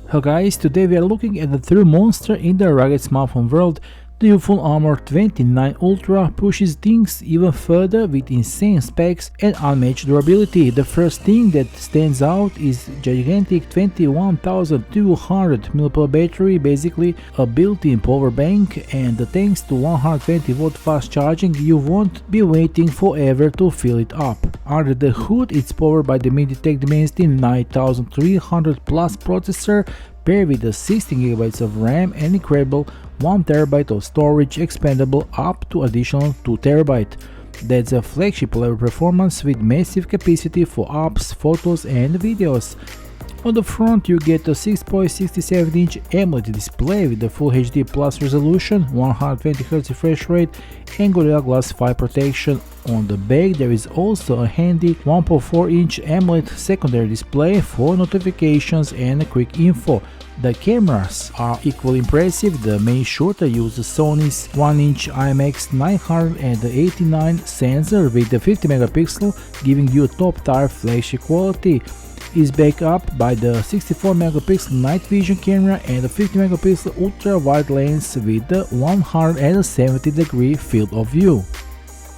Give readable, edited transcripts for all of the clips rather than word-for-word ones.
Hello guys, today we are looking at the true monster in the rugged smartphone world. The Ulefone Armor 29 Ultra pushes things even further with insane specs and unmatched durability. The first thing that stands out is gigantic 21,200 mAh battery, basically a built-in power bank, and thanks to 120-watt fast charging you won't be waiting forever to fill it up. Under the hood it's powered by the MediaTek Dimensity 9300 Plus processor, paired with 16GB of RAM and incredible 1TB of storage, expandable up to additional 2TB. That's a flagship level performance with massive capacity for apps, photos and videos. On the front you get a 6.67-inch AMOLED display with a Full HD Plus resolution, 120Hz refresh rate and Gorilla Glass 5 protection. On the back there is also a handy 1.4-inch AMOLED secondary display for notifications and quick info. The cameras are equally impressive. The main shooter uses Sony's 1-inch IMX989 sensor with the 50 megapixel, giving you top-tier flagship quality. Is backed up by the 64 megapixel night vision camera and the 50 megapixel ultra wide lens with the 170-degree field of view.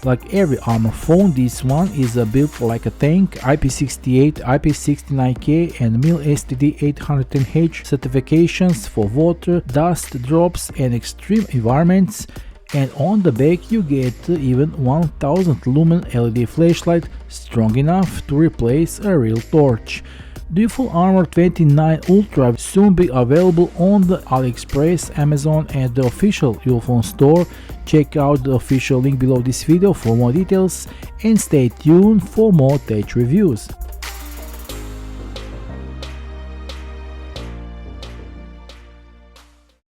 Like every Armor phone, this one is built like a tank. IP68, IP69K and MIL-STD-810H certifications for water, dust, drops and extreme environments. And on the back you get even 1000 lumen LED flashlight, strong enough to replace a real torch. The Ulefone Armor 29 Ultra will soon be available on the AliExpress, Amazon and the official Ulefone store. Check out the official link below this video for more details and stay tuned for more tech reviews.